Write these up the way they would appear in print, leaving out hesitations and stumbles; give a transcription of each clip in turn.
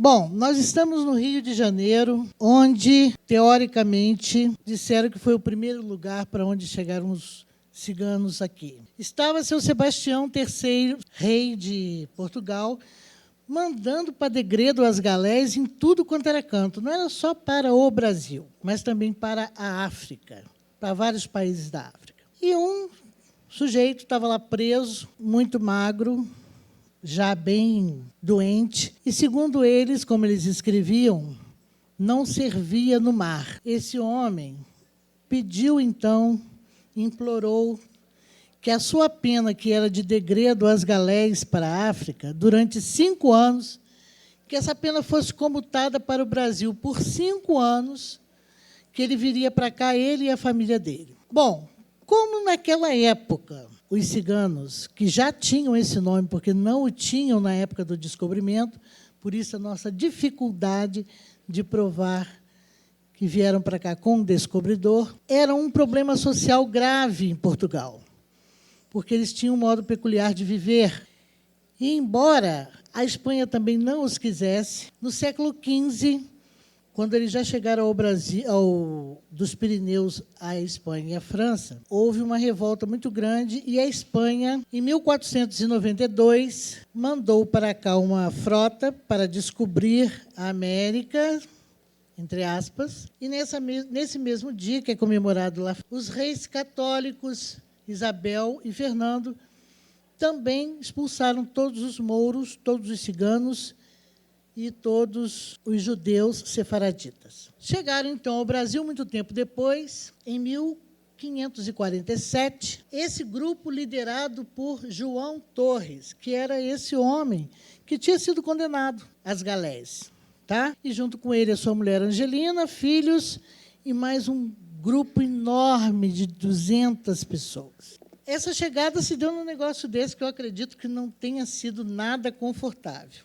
Bom, nós estamos no Rio de Janeiro, onde, teoricamente, disseram que foi o primeiro lugar para onde chegaram os ciganos aqui. Estava seu Sebastião III, rei de Portugal, mandando para degredo as galés em tudo quanto era canto. Não era só para o Brasil, mas também para a África, para vários países da África. E um sujeito estava lá preso, muito magro, já bem doente, e, segundo eles, como eles escreviam, não servia no mar. Esse homem pediu, então, implorou que a sua pena, que era de degredo às galés para a África, durante 5 anos, que essa pena fosse comutada para o Brasil por 5 anos, que ele viria para cá, ele e a família dele. Bom, como naquela época os ciganos, que já tinham esse nome, porque não o tinham na época do descobrimento, por isso a nossa dificuldade de provar que vieram para cá com um descobridor, era um problema social grave em Portugal, porque eles tinham um modo peculiar de viver. E, embora a Espanha também não os quisesse, no século XV, quando eles já chegaram ao Brasil, dos Pirineus à Espanha e à França, houve uma revolta muito grande e a Espanha, em 1492, mandou para cá uma frota para descobrir a América, entre aspas, e nesse mesmo dia, que é comemorado lá, os reis católicos, Isabel e Fernando, também expulsaram todos os mouros, todos os ciganos e todos os judeus sefaraditas. Chegaram, então, ao Brasil muito tempo depois, em 1547, esse grupo liderado por João Torres, que era esse homem que tinha sido condenado às galés. Tá? E, junto com ele, a sua mulher Angelina, filhos e mais um grupo enorme de 200 pessoas. Essa chegada se deu num negócio desse que eu acredito que não tenha sido nada confortável,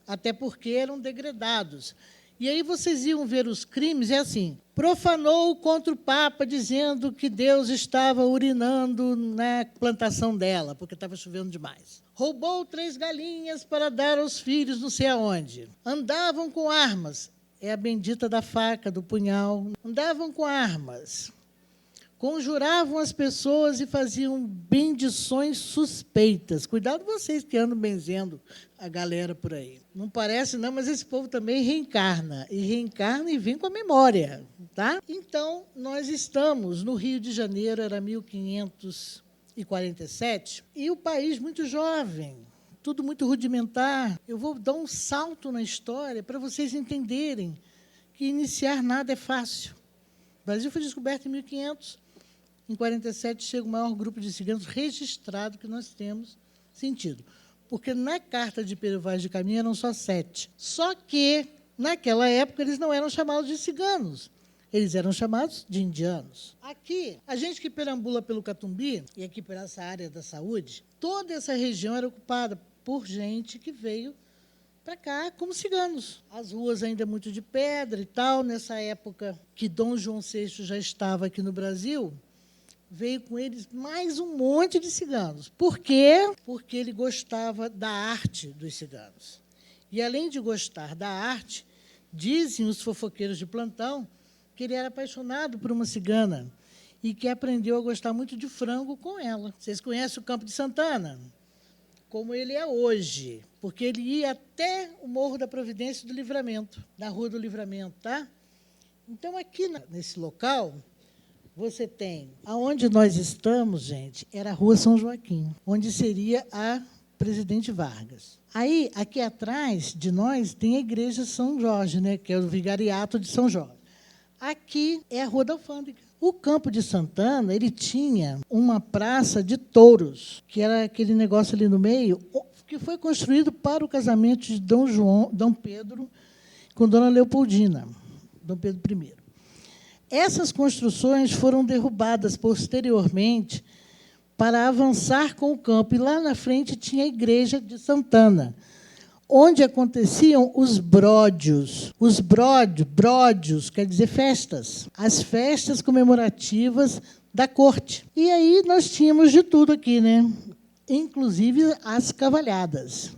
até porque eram degredados. E aí vocês iam ver os crimes, é assim, profanou contra o Papa, dizendo que Deus estava urinando na plantação dela, porque estava chovendo demais. Roubou 3 galinhas para dar aos filhos não sei aonde. Andavam com armas, é a bendita da faca, do punhal. Andavam com armas. Conjuravam as pessoas e faziam bendições suspeitas. Cuidado vocês que andam benzendo a galera por aí. Não parece, não, mas esse povo também reencarna. E reencarna e vem com a memória. Tá? Então, nós estamos no Rio de Janeiro, era 1547, e o país muito jovem, tudo muito rudimentar. Eu vou dar um salto na história para vocês entenderem que iniciar nada é fácil. O Brasil foi descoberto em 1500. Em 47 chega o maior grupo de ciganos registrado que nós temos sentido. Porque na carta de Pero Vaz de Caminha eram só 7. Só que, naquela época, eles não eram chamados de ciganos. Eles eram chamados de indianos. Aqui, a gente que perambula pelo Catumbi, e aqui por essa área da saúde, toda essa região era ocupada por gente que veio para cá como ciganos. As ruas ainda muito de pedra e tal. Nessa época que Dom João VI já estava aqui no Brasil, veio com eles mais um monte de ciganos. Por quê? Porque ele gostava da arte dos ciganos. E, além de gostar da arte, dizem os fofoqueiros de plantão que ele era apaixonado por uma cigana e que aprendeu a gostar muito de frango com ela. Vocês conhecem o Campo de Santana? Como ele é hoje, porque ele ia até o Morro da Providência e do Livramento, na Rua do Livramento. Tá? Então, aqui nesse local, você tem, aonde nós estamos, gente, era a Rua São Joaquim, onde seria a Presidente Vargas. Aí, aqui atrás de nós, tem a Igreja São Jorge, né, que é o Vigariato de São Jorge. Aqui é a Rua da Alfândega. O Campo de Santana, ele tinha uma praça de touros, que era aquele negócio ali no meio, que foi construído para o casamento de Dom Pedro com Dona Leopoldina, Dom Pedro I. Essas construções foram derrubadas posteriormente para avançar com o campo. E lá na frente tinha a Igreja de Santana, onde aconteciam os bródios. Os bródios quer dizer festas. As festas comemorativas da corte. E aí nós tínhamos de tudo aqui, né? Inclusive as cavalhadas,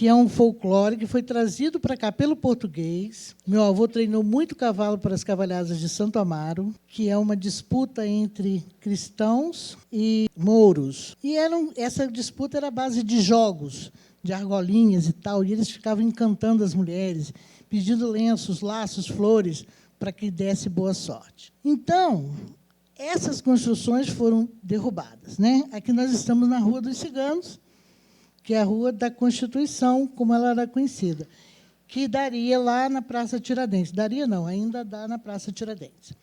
que é um folclore que foi trazido para cá pelo português. Meu avô treinou muito cavalo para as cavalhadas de Santo Amaro, que é uma disputa entre cristãos e mouros. E essa disputa era à base de jogos, de argolinhas e tal, e eles ficavam encantando as mulheres, pedindo lenços, laços, flores, para que desse boa sorte. Então, essas construções foram derrubadas, né? Aqui nós estamos na Rua dos Ciganos, que é a Rua da Constituição, como ela era conhecida, que daria lá na Praça Tiradentes. Daria não, ainda dá na Praça Tiradentes.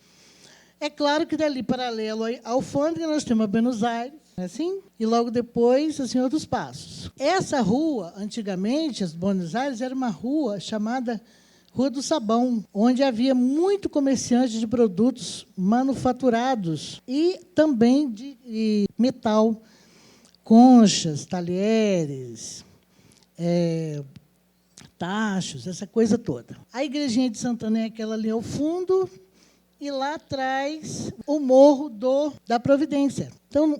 É claro que dali, paralelo à Alfândega, nós temos a Buenos Aires, assim, e logo depois a Senhor dos Passos. Essa rua, antigamente, as Buenos Aires, era uma rua chamada Rua do Sabão, onde havia muito comerciante de produtos manufaturados e também de metal, conchas, talheres, tachos, essa coisa toda. A igrejinha de Santana é aquela ali ao fundo, e lá atrás o morro da Providência. Então,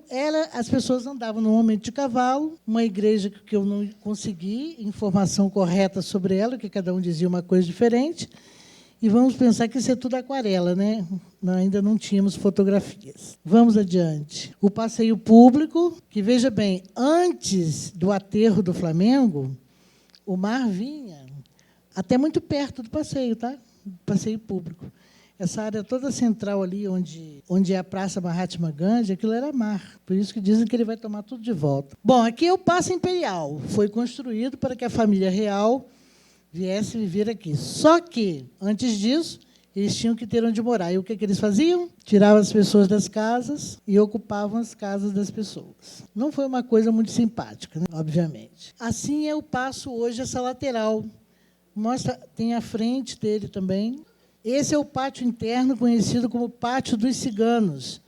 as pessoas andavam normalmente de cavalo, uma igreja que eu não consegui informação correta sobre ela, que cada um dizia uma coisa diferente, e vamos pensar que isso é tudo aquarela, né? Nós ainda não tínhamos fotografias. Vamos adiante. O passeio público, que, veja bem, antes do aterro do Flamengo, o mar vinha até muito perto do passeio, tá? Do passeio público. Essa área toda central ali, onde é a Praça Mahatma Gandhi, aquilo era mar. Por isso que dizem que ele vai tomar tudo de volta. Bom, aqui é o Paço Imperial. Foi construído para que a família real viesse viver aqui. Só que, antes disso, eles tinham que ter onde morar. E o que eles faziam? Tiravam as pessoas das casas e ocupavam as casas das pessoas. Não foi uma coisa muito simpática, né? Obviamente. Assim é o Paço hoje, essa lateral. Mostra, tem a frente dele também. Esse é o pátio interno, conhecido como Pátio dos Ciganos,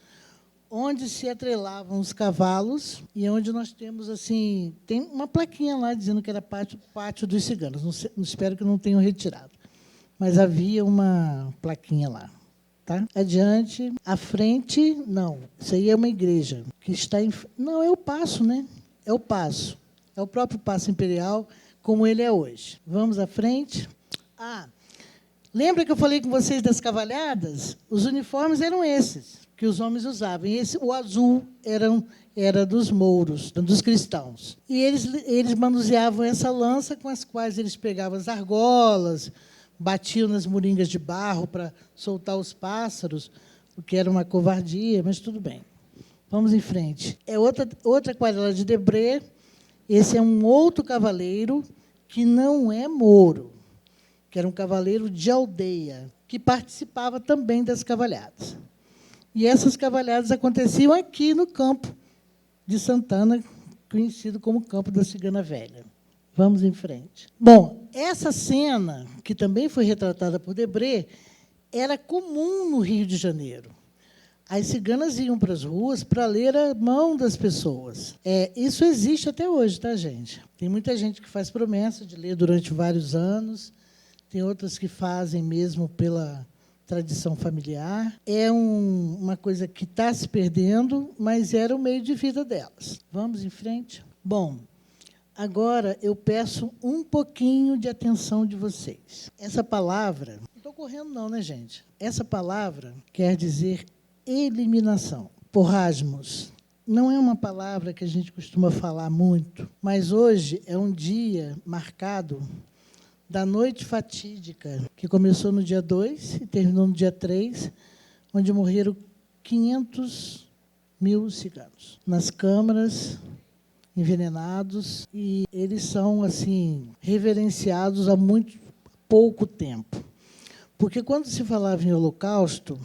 onde se atrelavam os cavalos e onde nós temos, assim, tem uma plaquinha lá dizendo que era Pátio dos Ciganos. Não espero que não tenham retirado, mas havia uma plaquinha lá. Tá? Adiante, à frente, não, isso aí é uma igreja que está em... Não, é o Paço, né? É o Paço. É o próprio Paço Imperial, como ele é hoje. Vamos à frente. Lembra que eu falei com vocês das cavalhadas? Os uniformes eram esses que os homens usavam. O azul era dos mouros, dos cristãos. E eles manuseavam essa lança com as quais eles pegavam as argolas, batiam nas moringas de barro para soltar os pássaros, o que era uma covardia, mas tudo bem. Vamos em frente. É outra aquarela de Debré. Esse é um outro cavaleiro que não é mouro, que era um cavaleiro de aldeia, que participava também das cavalhadas. E essas cavalhadas aconteciam aqui no campo de Santana, conhecido como Campo da Cigana Velha. Vamos em frente. Bom, essa cena, que também foi retratada por Debré, era comum no Rio de Janeiro. As ciganas iam para as ruas para ler a mão das pessoas. Isso existe até hoje, tá, gente? Tem muita gente que faz promessa de ler durante vários anos, tem outras que fazem mesmo pela tradição familiar. É uma coisa que está se perdendo, mas era o meio de vida delas. Vamos em frente? Bom, agora eu peço um pouquinho de atenção de vocês. Essa palavra... Não estou correndo não, né, gente? Essa palavra quer dizer eliminação. Porrasmos. Não é uma palavra que a gente costuma falar muito, mas hoje é um dia marcado da noite fatídica, que começou no dia 2 e terminou no dia 3, onde morreram 500.000 ciganos nas câmaras, envenenados, e eles são assim reverenciados há muito pouco tempo. Porque, quando se falava em Holocausto,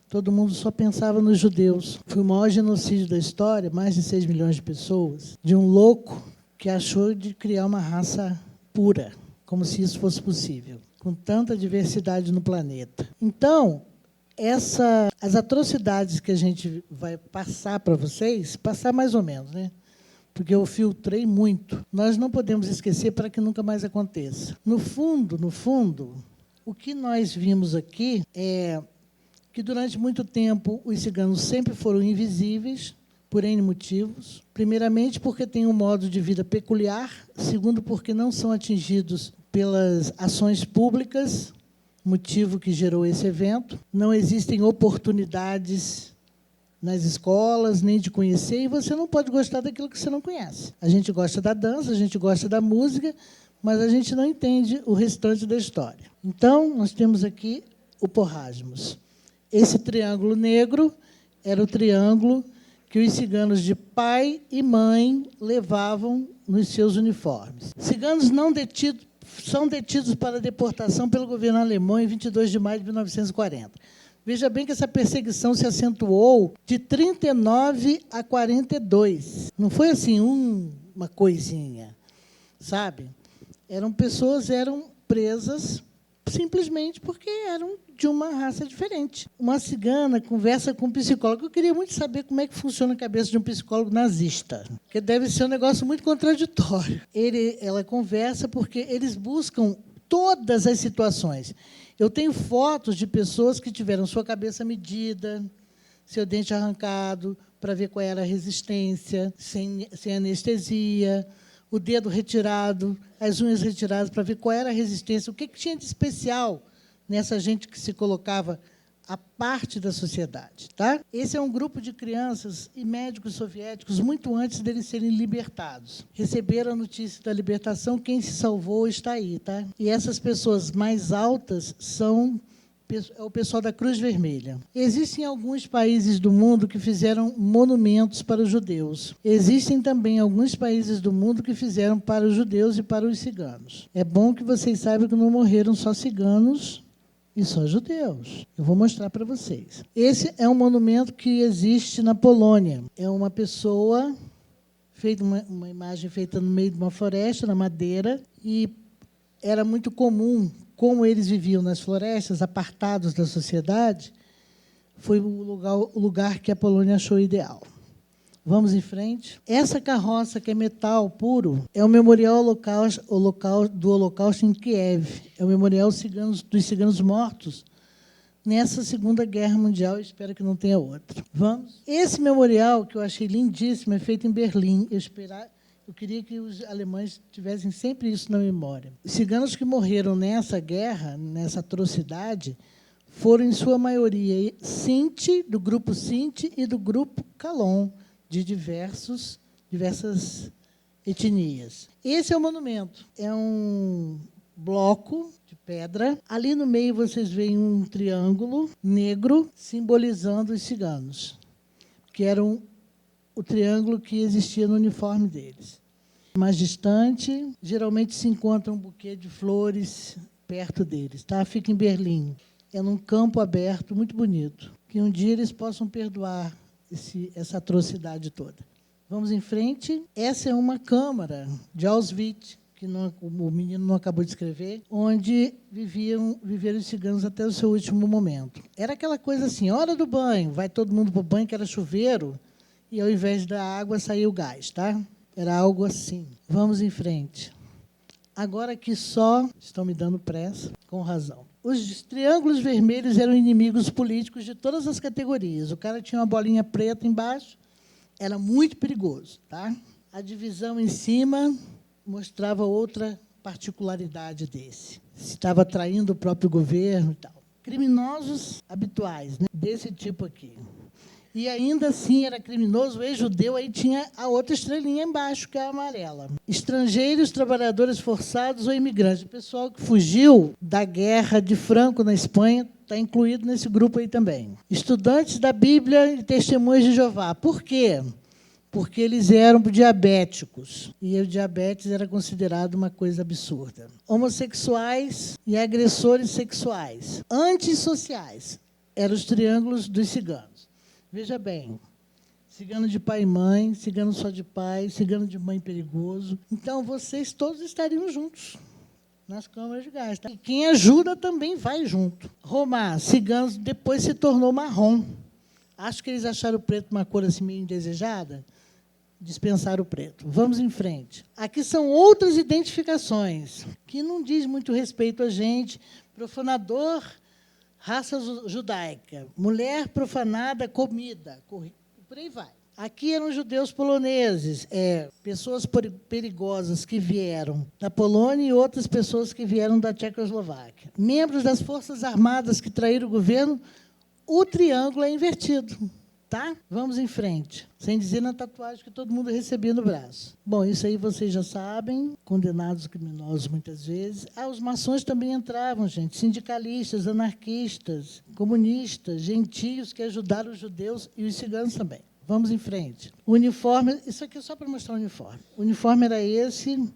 todo mundo só pensava nos judeus. Foi o maior genocídio da história, mais de 6 milhões de pessoas, de um louco que achou de criar uma raça pura, como se isso fosse possível, com tanta diversidade no planeta. Então, as atrocidades que a gente vai passar para vocês, passar mais ou menos, né? Porque eu filtrei muito, nós não podemos esquecer para que nunca mais aconteça. No fundo, o que nós vimos aqui é que, durante muito tempo, os ciganos sempre foram invisíveis, por N motivos. Primeiramente, porque têm um modo de vida peculiar. Segundo, porque não são atingidos pelas ações públicas, motivo que gerou esse evento. Não existem oportunidades nas escolas, nem de conhecer, e você não pode gostar daquilo que você não conhece. A gente gosta da dança, a gente gosta da música, mas a gente não entende o restante da história. Então, nós temos aqui o Porrasmos. Esse triângulo negro era o triângulo que os ciganos de pai e mãe levavam nos seus uniformes. Ciganos não detidos são detidos para deportação pelo governo alemão em 22 de maio de 1940. Veja bem que essa perseguição se acentuou de 39 a 42. Não foi assim uma coisinha, sabe? Eram presas simplesmente porque eram de uma raça diferente. Uma cigana conversa com um psicólogo. Eu queria muito saber como é que funciona a cabeça de um psicólogo nazista, porque deve ser um negócio muito contraditório. Ela conversa porque eles buscam todas as situações. Eu tenho fotos de pessoas que tiveram sua cabeça medida, seu dente arrancado, para ver qual era a resistência, sem anestesia, o dedo retirado, as unhas retiradas, para ver qual era a resistência, o que tinha de especial nessa gente que se colocava à parte da sociedade. Tá? Esse é um grupo de crianças e médicos soviéticos muito antes deles serem libertados. Receberam a notícia da libertação, quem se salvou está aí. Tá? E essas pessoas mais altas é o pessoal da Cruz Vermelha. Existem alguns países do mundo que fizeram monumentos para os judeus. Existem também alguns países do mundo que fizeram para os judeus e para os ciganos. É bom que vocês saibam que não morreram só ciganos e só judeus. Eu vou mostrar para vocês. Esse é um monumento que existe na Polônia. É uma pessoa, uma imagem feita no meio de uma floresta, na madeira, e era muito comum, como eles viviam nas florestas, apartados da sociedade, foi o lugar que a Polônia achou ideal. Vamos em frente. Essa carroça, que é metal puro, é o memorial do Holocausto em Kiev. É o memorial dos ciganos mortos nessa Segunda Guerra Mundial. Eu espero que não tenha outro. Vamos. Esse memorial, que eu achei lindíssimo, é feito em Berlim. Eu queria que os alemães tivessem sempre isso na memória. Os ciganos que morreram nessa guerra, nessa atrocidade, foram, em sua maioria, Sinti, do grupo Sinti, e do grupo Calon, de diversas etnias. Esse é o monumento. É um bloco de pedra. Ali no meio vocês veem um triângulo negro simbolizando os ciganos, que eram o triângulo que existia no uniforme deles. Mais distante, geralmente se encontra um buquê de flores perto deles. Tá? Fica em Berlim. É num campo aberto, muito bonito. Que um dia eles possam perdoar essa atrocidade toda. Vamos em frente. Essa é uma câmara de Auschwitz, que o menino não acabou de escrever, onde viveram os ciganos até o seu último momento. Era aquela coisa assim, hora do banho, vai todo mundo para o banho, que era chuveiro, e, ao invés da água, saía o gás. Tá? Era algo assim. Vamos em frente. Agora que só estão me dando pressa, com razão. Os triângulos vermelhos eram inimigos políticos de todas as categorias. O cara tinha uma bolinha preta embaixo, era muito perigoso. Tá? A divisão em cima mostrava outra particularidade desse. Se estava traindo o próprio governo e tal. Criminosos habituais, né? Desse tipo aqui. E, ainda assim, era criminoso, ex-judeu, aí tinha a outra estrelinha embaixo, que é a amarela. Estrangeiros, trabalhadores forçados ou imigrantes. O pessoal que fugiu da guerra de Franco na Espanha está incluído nesse grupo aí também. Estudantes da Bíblia e testemunhas de Jeová. Por quê? Porque eles eram diabéticos, e o diabetes era considerado uma coisa absurda. Homossexuais e agressores sexuais. Antissociais. Eram os triângulos dos ciganos. Veja bem, cigano de pai e mãe, cigano só de pai, cigano de mãe perigoso. Então, vocês todos estariam juntos nas câmaras de gás. Tá? E quem ajuda também vai junto. Roma, ciganos, depois se tornou marrom. Acho que eles acharam o preto uma cor assim meio indesejada, dispensaram o preto. Vamos em frente. Aqui são outras identificações, que não diz muito respeito a gente. Profanador, raça judaica. Mulher profanada, comida. Por aí vai. Aqui eram judeus poloneses, pessoas perigosas que vieram da Polônia e outras pessoas que vieram da Tchecoslováquia. Membros das Forças Armadas que traíram o governo, o triângulo é invertido. Tá? Vamos em frente. Sem dizer na tatuagem que todo mundo recebia no braço. Bom, isso aí vocês já sabem, condenados criminosos muitas vezes. Os maçons também entravam, gente, sindicalistas, anarquistas, comunistas, gentios que ajudaram os judeus e os ciganos também. Vamos em frente. O uniforme, isso aqui é só para mostrar o uniforme. O uniforme era esse,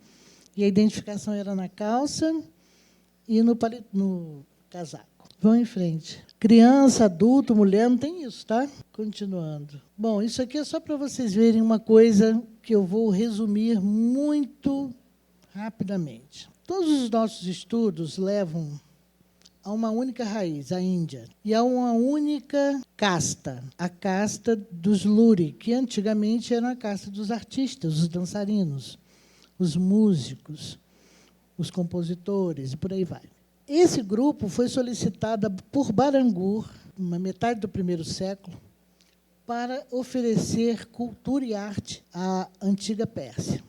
e a identificação era na calça e no casaco. Vamos em frente. Criança, adulto, mulher, não tem isso, tá? Continuando. Bom, isso aqui é só para vocês verem uma coisa que eu vou resumir muito rapidamente. Todos os nossos estudos levam a uma única raiz, a Índia, e a uma única casta, a casta dos Luri, que antigamente era a casta dos artistas, os dançarinos, os músicos, os compositores, e por aí vai. Esse grupo foi solicitado por Barangur, na metade do primeiro século, para oferecer cultura e arte à antiga Pérsia,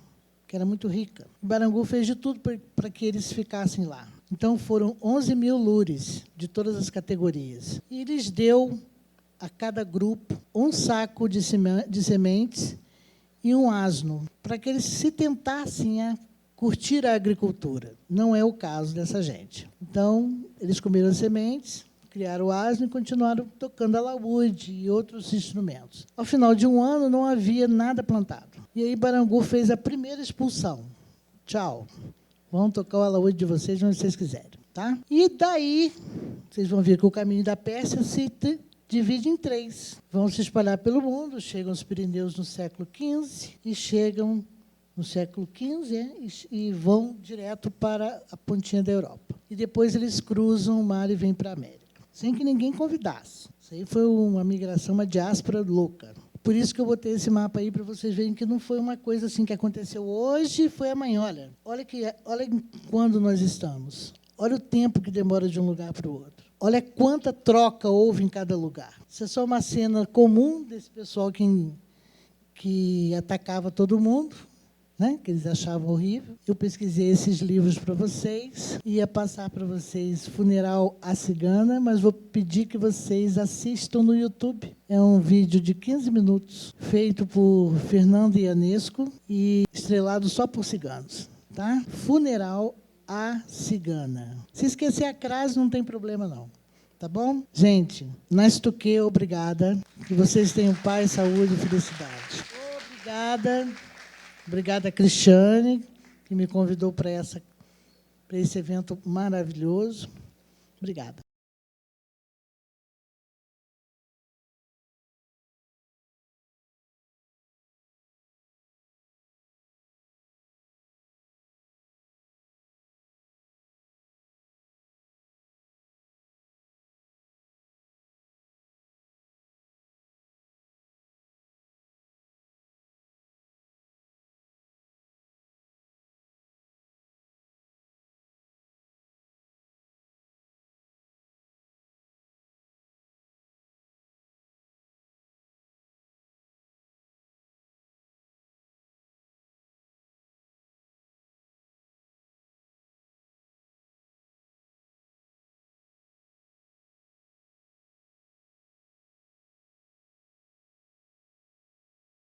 que era muito rica. Barangur fez de tudo para que eles ficassem lá. Então, foram 11 mil lures, de todas as categorias. E eles deu a cada grupo um saco de sementes e um asno, para que eles se tentassem a curtir a agricultura. Não é o caso dessa gente. Então, eles comeram as sementes, criaram o asno e continuaram tocando alaúde e outros instrumentos. Ao final de um ano, não havia nada plantado. E aí, Barangur fez a primeira expulsão. Tchau. Vão tocar o alaúde de vocês onde vocês quiserem. Tá? E daí, vocês vão ver que o caminho da Pérsia se divide em 3. Vão se espalhar pelo mundo, chegam aos Pirineus no século XV e chegam no século XV e vão direto para a pontinha da Europa. E depois eles cruzam o mar e vêm para a América, sem que ninguém convidasse. Isso aí foi uma migração, uma diáspora louca. Por isso que eu botei esse mapa aí para vocês verem que não foi uma coisa assim que aconteceu hoje, foi amanhã. Olha quando nós estamos. Olha o tempo que demora de um lugar para o outro. Olha quanta troca houve em cada lugar. Isso é só uma cena comum desse pessoal que atacava todo mundo, né, que eles achavam horrível. Eu pesquisei esses livros para vocês, ia passar para vocês Funeral à Cigana, mas vou pedir que vocês assistam no YouTube. É um vídeo de 15 minutos, feito por Fernando Ionesco e estrelado só por ciganos. Tá? Funeral à Cigana. Se esquecer a crase, não tem problema, não. Tá bom? Gente, Nastuque, obrigada. Que vocês tenham paz, saúde e felicidade. Obrigada. Obrigada a Cristiane, que me convidou para esse evento maravilhoso. Obrigada.